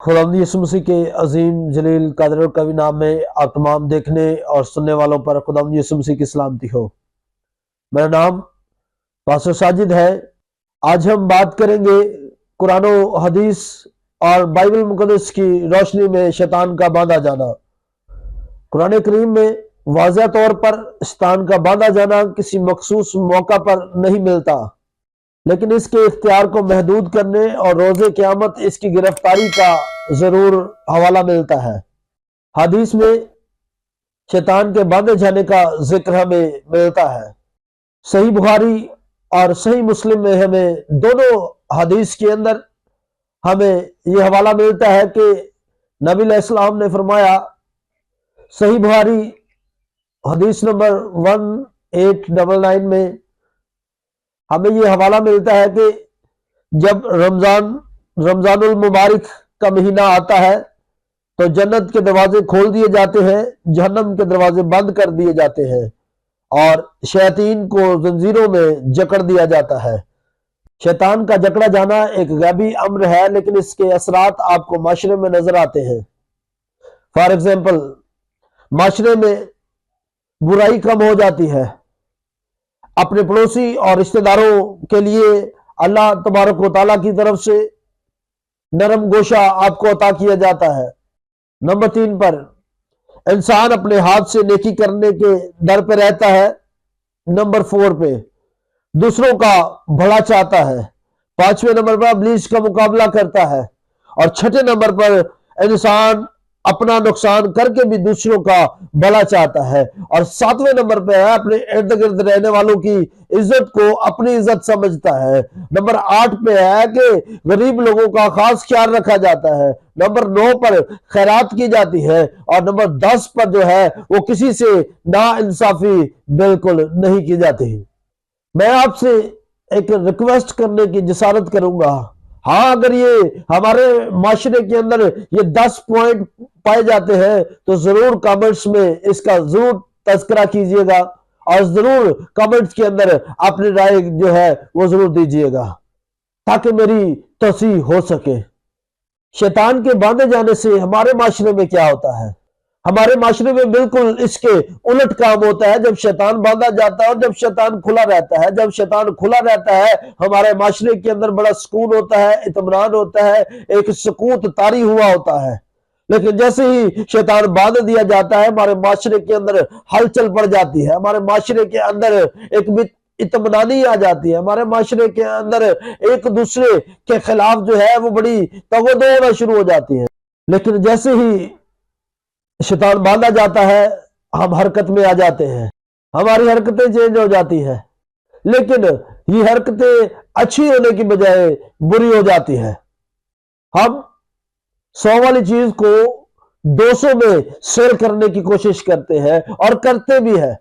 خداوند یسوع مسیح کے عظیم جلیل قادر اور قوی نام میں آپ تمام دیکھنے اور سننے والوں پر خداوند یسوع مسیح کی سلامتی ہو۔ میرا نام پاسٹر ساجد ہے۔ آج ہم بات کریں گے قرآن و حدیث اور بائبل مقدس کی روشنی میں شیطان کا باندھا جانا۔ قرآن کریم میں واضح طور پر شیطان کا باندھا جانا کسی مخصوص موقع پر نہیں ملتا، لیکن اس کے اختیار کو محدود کرنے اور روز قیامت اس کی گرفتاری کا ضرور حوالہ ملتا ہے۔ حدیث میں شیطان کے باندھے جانے کا ذکر ہمیں ملتا ہے۔ صحیح بخاری اور صحیح مسلم میں ہمیں دونوں حدیث کے اندر ہمیں یہ حوالہ ملتا ہے کہ نبی علیہ السلام نے فرمایا، صحیح بخاری حدیث نمبر 1899 میں ہمیں یہ حوالہ ملتا ہے کہ جب رمضان المبارک کا مہینہ آتا ہے تو جنت کے دروازے کھول دیے جاتے ہیں، جہنم کے دروازے بند کر دیے جاتے ہیں اور شیاطین کو زنجیروں میں جکڑ دیا جاتا ہے۔ شیطان کا جکڑا جانا ایک غیبی امر ہے، لیکن اس کے اثرات آپ کو معاشرے میں نظر آتے ہیں۔ فار ایگزامپل، معاشرے میں برائی کم ہو جاتی ہے۔ اپنے پڑوسی اور رشتہ داروں کے لیے اللہ تبارک و تعالیٰ کی طرف سے نرم گوشہ آپ کو عطا کیا جاتا ہے۔ نمبر 3 پر انسان اپنے ہاتھ سے نیکی کرنے کے در پہ رہتا ہے۔ نمبر 4 پہ دوسروں کا بھلا چاہتا ہے۔ 5ویں نمبر پر ابلیس کا مقابلہ کرتا ہے، اور 6 نمبر پر انسان اپنا نقصان کر کے بھی دوسروں کا بھلا چاہتا ہے، اور 7ویں نمبر پہ ہے اپنے ارد گرد رہنے والوں کی عزت کو اپنی عزت سمجھتا ہے۔ نمبر 8 پہ ہے کہ غریب لوگوں کا خاص خیال رکھا جاتا ہے۔ نمبر 9 پر خیرات کی جاتی ہے، اور نمبر 10 پر جو ہے وہ کسی سے نا انصافی بالکل نہیں کی جاتی۔ میں آپ سے ایک ریکویسٹ کرنے کی جسارت کروں گا، ہاں اگر یہ ہمارے معاشرے کے اندر یہ 10 پوائنٹ پائے جاتے ہیں تو ضرور کامنٹس میں اس کا ضرور تذکرہ کیجئے گا، اور ضرور کامنٹس کے اندر اپنی رائے جو ہے وہ ضرور دیجئے گا تاکہ میری توسیع ہو سکے۔ شیطان کے باندھے جانے سے ہمارے معاشرے میں کیا ہوتا ہے؟ ہمارے معاشرے میں بالکل اس کے الٹ کام ہوتا ہے۔ جب شیطان باندھا جاتا ہے اور جب شیطان کھلا رہتا ہے، جب شیطان کھلا رہتا ہے ہمارے معاشرے کے اندر بڑا سکون ہوتا ہے، اطمینان ہوتا ہے، ایک سکوت طاری ہوا ہوتا ہے۔ لیکن جیسے ہی شیطان باندھ دیا جاتا ہے ہمارے معاشرے کے اندر ہلچل پڑ جاتی ہے، ہمارے معاشرے کے اندر ایک اطمینانی آ جاتی ہے، ہمارے معاشرے کے اندر ایک دوسرے کے خلاف جو ہے وہ بڑی تودع ہونا شروع ہو جاتی ہے۔ لیکن جیسے ہی شیطان باندھا جاتا ہے ہم حرکت میں آ جاتے ہیں، ہماری حرکتیں چینج ہو جاتی ہیں، لیکن یہ حرکتیں اچھی ہونے کی بجائے بری ہو جاتی ہے۔ ہم 100 والی چیز کو 200 میں سیل کرنے کی کوشش کرتے ہیں اور کرتے بھی ہیں۔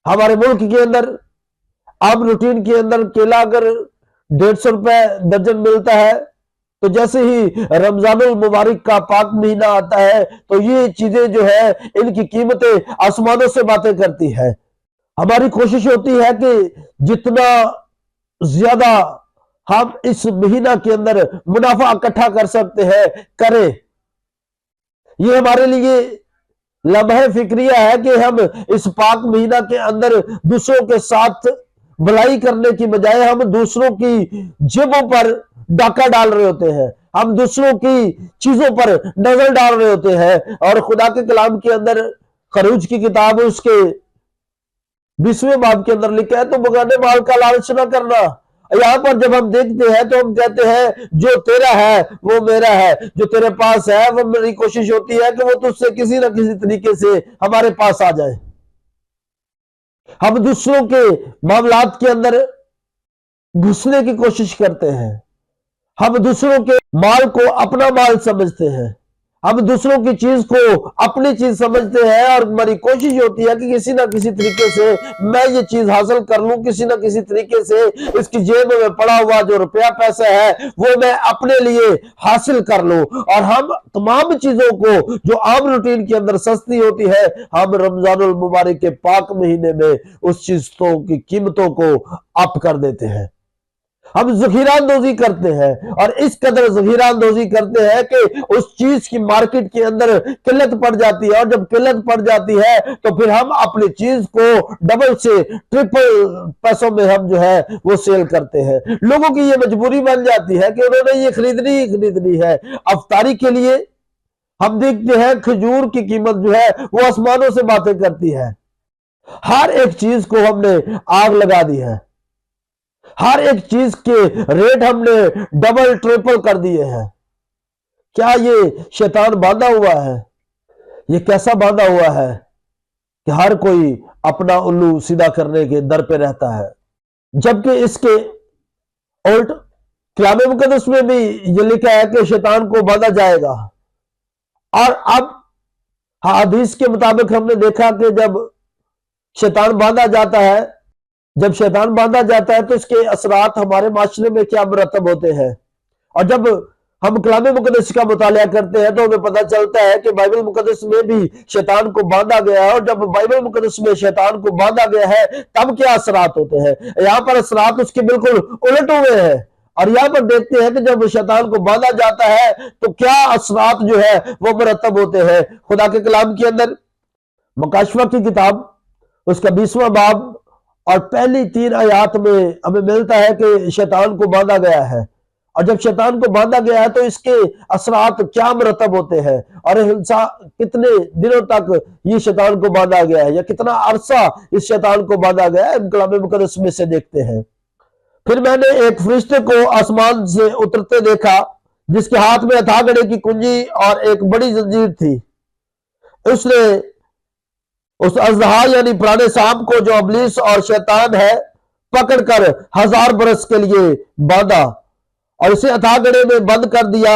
ہمارے ملک کے اندر عام روٹین کے اندر کیلا اگر 150 روپے درجن ملتا ہے تو جیسے ہی رمضان المبارک کا پاک مہینہ آتا ہے تو یہ چیزیں جو ہے ان کی قیمتیں آسمانوں سے باتیں کرتی ہے۔ ہماری کوشش ہوتی ہے کہ جتنا زیادہ ہم اس مہینہ کے اندر منافع اکٹھا کر سکتے ہیں کریں۔ یہ ہمارے لیے لمحہ فکریہ ہے کہ ہم اس پاک مہینہ کے اندر دوسروں کے ساتھ بھلائی کرنے کی بجائے ہم دوسروں کی جیبوں پر ڈاکہ ڈال رہے ہوتے ہیں، ہم دوسروں کی چیزوں پر نظر ڈال رہے ہوتے ہیں۔ اور خدا کے کلام کے اندر خروج کی کتاب اس کے 20ویں باب کے اندر لکھا ہے تو بغانے مال کا لالچ نہ کرنا۔ یہاں پر جب ہم دیکھتے ہیں تو ہم کہتے ہیں جو تیرا ہے وہ میرا ہے، جو تیرے پاس ہے وہ میری کوشش ہوتی ہے کہ وہ تجھ سے کسی نہ کسی طریقے سے ہمارے پاس آ جائے۔ ہم دوسروں کے معاملات کے اندر گھسنے کی کوشش کرتے ہیں، ہم دوسروں کے مال کو اپنا مال سمجھتے ہیں، ہم دوسروں کی چیز کو اپنی چیز سمجھتے ہیں، اور ہماری کوشش ہوتی ہے کہ کسی نہ کسی طریقے سے میں یہ چیز حاصل کر لوں، کسی نہ کسی طریقے سے اس کی جیب میں پڑا ہوا جو روپیہ پیسہ ہے وہ میں اپنے لیے حاصل کر لوں۔ اور ہم تمام چیزوں کو جو عام روٹین کے اندر سستی ہوتی ہے ہم رمضان المبارک کے پاک مہینے میں اس چیزوں کی قیمتوں کو اپ کر دیتے ہیں۔ ہم ذخیرہ اندوزی کرتے ہیں اور اس قدر ذخیرہ اندوزی کرتے ہیں کہ اس چیز کی مارکیٹ کے اندر قلت پڑ جاتی ہے، اور جب قلت پڑ جاتی ہے تو پھر ہم اپنی چیز کو ڈبل سے ٹرپل پیسوں میں ہم جو ہے وہ سیل کرتے ہیں۔ لوگوں کی یہ مجبوری بن جاتی ہے کہ انہوں نے یہ خریدنی ہی خریدنی ہے۔ افطاری کے لیے ہم دیکھتے ہیں کھجور کی قیمت جو ہے وہ آسمانوں سے باتیں کرتی ہے، ہر ایک چیز کو ہم نے آگ لگا دی ہے، ہر ایک چیز کے ریٹ ہم نے ڈبل ٹرپل کر دیے ہیں۔ کیا یہ شیطان باندھا ہوا ہے؟ یہ کیسا باندھا ہوا ہے کہ ہر کوئی اپنا الو سیدھا کرنے کے در پہ رہتا ہے، جبکہ اس کے الٹ کلام مقدس میں بھی یہ لکھا ہے کہ شیطان کو باندھا جائے گا۔ اور اب حدیث کے مطابق ہم نے دیکھا کہ جب شیطان باندھا جاتا ہے، جب شیطان باندھا جاتا ہے تو اس کے اثرات ہمارے معاشرے میں کیا مرتب ہوتے ہیں۔ اور جب ہم کلام مقدس کا مطالعہ کرتے ہیں تو ہمیں پتہ چلتا ہے کہ بائبل مقدس میں بھی شیطان کو باندھا گیا ہے، اور جب بائبل مقدس میں شیطان کو باندھا گیا ہے تب کیا اثرات ہوتے ہیں۔ یہاں پر اثرات اس کے بالکل الٹ ہوئے ہیں، اور یہاں پر دیکھتے ہیں کہ جب شیطان کو باندھا جاتا ہے تو کیا اثرات جو ہے وہ مرتب ہوتے ہیں۔ خدا کے کلام کے اندر مکاشفہ کی کتاب اس کا 20واں باب اور پہلی 3 آیات میں ہمیں ملتا ہے کہ شیطان کو باندھا گیا ہے، اور جب شیطان کو باندھا گیا ہے تو اس کے اثرات کیا مرتب ہوتے ہیں، اور انسان کتنے دنوں تک یہ شیطان کو باندھا گیا ہے یا کتنا عرصہ اس شیطان کو باندھا گیا ہے، کلام مقدس میں سے دیکھتے ہیں۔ پھر میں نے ایک فرشتے کو آسمان سے اترتے دیکھا جس کے ہاتھ میں ہتھا گڑے کی کنجی اور ایک بڑی زنجیر تھی۔ اس نے اس اژدہا یعنی پرانے سانپ کو جو ابلیس اور شیطان ہے پکڑ کر 1000 برس کے لیے باندھا اور اسے ہتھا گڑے میں بند کر دیا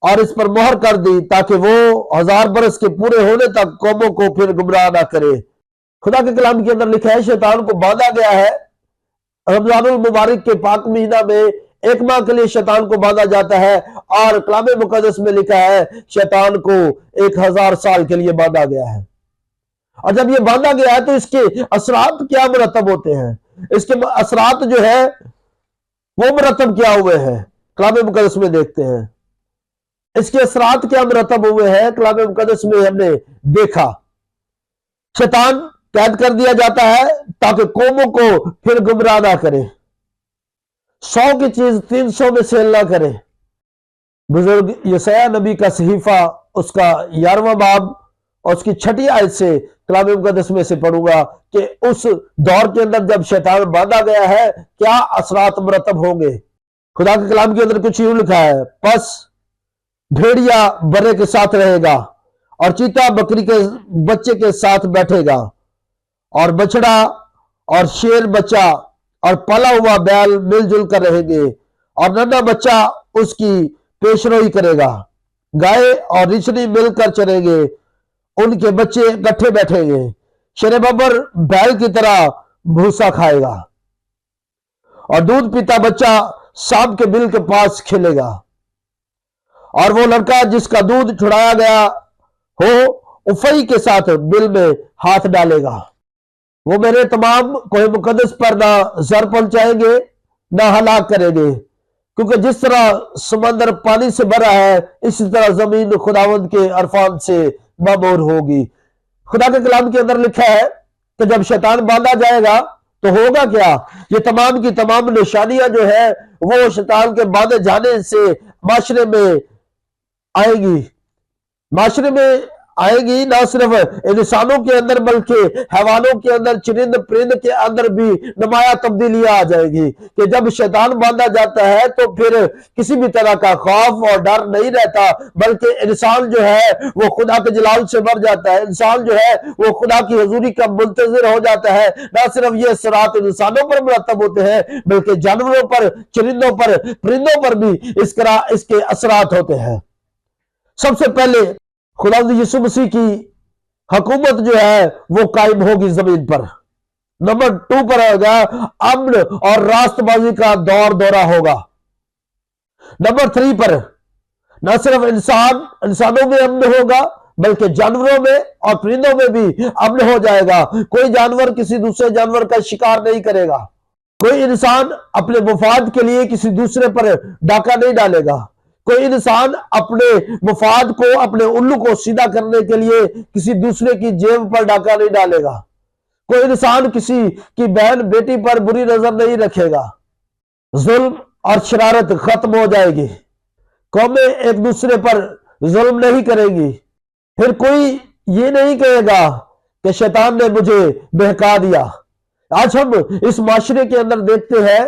اور اس پر مہر کر دی تاکہ وہ 1000 برس کے پورے ہونے تک قوموں کو پھر گمراہ نہ کرے۔ خدا کے کلام کے اندر لکھا ہے شیطان کو باندھا گیا ہے۔ رمضان المبارک کے پاک مہینہ میں 1 ماہ کے لیے شیطان کو باندھا جاتا ہے، اور کلام مقدس میں لکھا ہے شیطان کو 1000 سال کے لیے باندھا گیا ہے۔ اور جب یہ باندھا گیا ہے تو اس کے اثرات کیا مرتب ہوتے ہیں، اس کے اثرات جو ہے وہ مرتب کیا ہوئے ہیں کلام مقدس میں دیکھتے ہیں۔ اس کے اثرات کیا مرتب ہوئے ہیں کلام مقدس میں ہم نے دیکھا۔ شیطان قید کر دیا جاتا ہے تاکہ قوموں کو پھر گمراہ نہ کرے، 100 کی چیز 300 میں سیل نہ کرے۔ بزرگ یسیہ نبی کا صحیفہ اس کا 11واں باب اور اس کی 6 آیت سے کلام مقدس میں سے پڑھوں گا کہ اس دور کے اندر جب شیطان باندھا گیا ہے کیا اثرات مرتب ہوں گے۔ خدا کے کلام کے اندر کچھ یوں لکھا ہے، پس بھیڑیا برے کے ساتھ رہے گا اور چیتا بکری کے بچے کے ساتھ بیٹھے گا، اور بچڑا اور شیر بچہ اور پلا ہوا بیل مل جل کر رہیں گے، اور ننھا بچہ اس کی پیشروئی کرے گا۔ گائے اور رچنی مل کر چریں گے، ان کے بچے اکٹھے بیٹھیں گے۔ شیر ببر بیل کی طرح بھوسا کھائے گا، اور دودھ پیتا بچہ سانپ کے بل کے پاس کھیلے گا، اور وہ لڑکا جس کا دودھ چھڑایا گیا ہو افئی کے ساتھ بل میں ہاتھ ڈالے گا۔ وہ میرے تمام کوہ مقدس پر نہ زر پہنچائیں گے نہ ہلاک کریں گے، کیونکہ جس طرح سمندر پانی سے بھرا ہے اسی طرح زمین خداوند کے عرفان سے معمور ہوگی۔ خدا کے کلام کے اندر لکھا ہے کہ جب شیطان باندھا جائے گا تو ہوگا کیا، یہ تمام کی تمام نشانیاں جو ہے وہ شیطان کے باندھے جانے سے معاشرے میں آئے گی، معاشرے میں آئے گی، نہ صرف انسانوں کے اندر بلکہ حیوانوں کے اندر، چرند پرند کے اندر بھی نمایاں تبدیلیاں آ جائے گی کہ جب شیطان باندھا جاتا ہے تو پھر کسی بھی طرح کا خوف اور ڈر نہیں رہتا، بلکہ انسان جو ہے وہ خدا کے جلال سے بھر جاتا ہے، انسان جو ہے وہ خدا کی حضوری کا منتظر ہو جاتا ہے۔ نہ صرف یہ اثرات انسانوں پر مرتب ہوتے ہیں بلکہ جانوروں پر، چرندوں پر، پرندوں پر بھی اس کے اثرات ہوتے ہیں۔ سب سے پہلے خداوند یسوع مسیح کی حکومت جو ہے وہ قائم ہوگی زمین پر۔ نمبر 2 پر ہوگا امن اور راست بازی کا دورہ ہوگا۔ نمبر 3 پر نہ صرف انسانوں میں امن ہوگا بلکہ جانوروں میں اور پرندوں میں بھی امن ہو جائے گا، کوئی جانور کسی دوسرے جانور کا شکار نہیں کرے گا۔ کوئی انسان اپنے مفاد کے لیے کسی دوسرے پر ڈاکہ نہیں ڈالے گا. کوئی انسان اپنے مفاد کو، اپنے الو کو سیدھا کرنے کے لیے کسی دوسرے کی جیب پر ڈاکہ نہیں ڈالے گا. کوئی انسان کسی کی بہن بیٹی پر بری نظر نہیں رکھے گا. ظلم اور شرارت ختم ہو جائے گی. قومیں ایک دوسرے پر ظلم نہیں کرے گی. پھر کوئی یہ نہیں کہے گا کہ شیطان نے مجھے بہکا دیا. آج ہم اس معاشرے کے اندر دیکھتے ہیں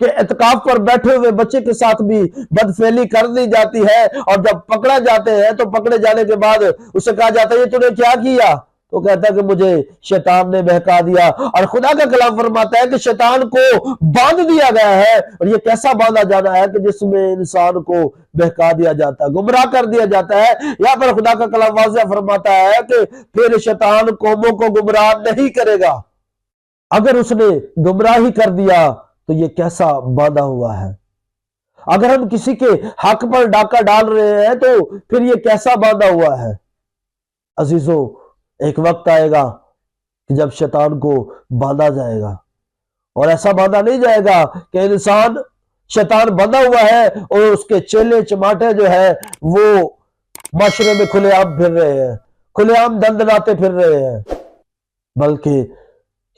کہ اعتکاف پر بیٹھے ہوئے بچے کے ساتھ بھی بدفعلی کر دی جاتی ہے، اور جب پکڑا جاتے ہیں تو پکڑے جانے کے بعد اسے کہا جاتا ہے یہ تو نے کیا کیا؟ تو کہتا ہے کہ مجھے شیطان نے بہکا دیا. اور خدا کا کلام فرماتا ہے کہ شیطان کو باندھ دیا گیا ہے، اور یہ کیسا باندھا جانا ہے کہ جس میں انسان کو بہکا دیا جاتا ہے، گمراہ کر دیا جاتا ہے. یہاں پر خدا کا کلام واضح فرماتا ہے کہ پھر شیطان قوموں کو گمراہ نہیں کرے گا. اگر اس نے گمراہی کر دیا تو یہ کیسا باندھا ہوا ہے. اگر ہم کسی کے حق پر ڈاکہ ڈال رہے ہیں تو پھر یہ کیسا باندھا ہوا ہے. عزیزو، ایک وقت آئے گا کہ جب شیطان کو باندھا جائے گا، اور ایسا باندھا نہیں جائے گا کہ انسان شیطان بندھا ہوا ہے اور اس کے چیلے چماٹے جو ہے وہ معاشرے میں کھلے عام پھر رہے ہیں، کھلے عام دندناتے پھر رہے ہیں، بلکہ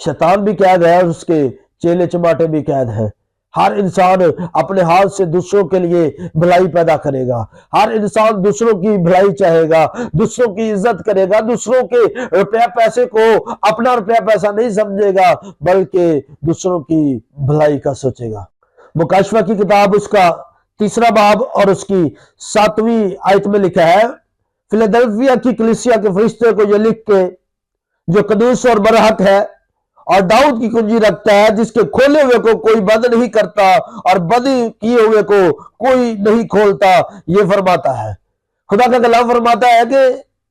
شیطان بھی قید ہے اور اس کے چیلے چماٹے بھی قید ہے. ہر انسان اپنے ہاتھ سے دوسروں کے لیے بھلائی پیدا کرے گا. ہر انسان دوسروں کی بھلائی چاہے گا، دوسروں کی عزت کرے گا، دوسروں کے روپیہ پیسے کو اپنا روپیہ پیسہ نہیں سمجھے گا بلکہ دوسروں کی بھلائی کا سوچے گا. مکاشفہ کی کتاب اس کا 3 باب اور اس کی 7ویں آیت میں لکھا ہے، فیلادلفیا کی کلیسیا کے فرشتے کو یہ لکھ کے جو قدوس اور برحق ہے اور داؤد کی کنجی رکھتا ہے، جس کے کھولے ہوئے کو کوئی بند نہیں کرتا اور بند کیے ہوئے کو کوئی نہیں کھولتا، یہ فرماتا ہے. خدا کا کلام فرماتا ہے کہ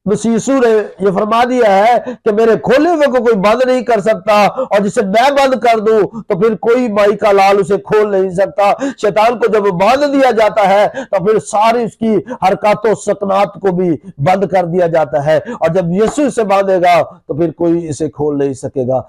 مسیح یسوع نے یہ فرما دیا ہے کہ میرے کھولے ہوئے کو کوئی بند نہیں کر سکتا، اور جسے میں بند کر دوں تو پھر کوئی مائی کا لال اسے کھول نہیں سکتا. شیطان کو جب باندھ دیا جاتا ہے تو پھر ساری اس کی حرکات و سکنات کو بھی بند کر دیا جاتا ہے، اور جب یسوع اسے باندھے گا تو پھر کوئی اسے کھول نہیں سکے گا.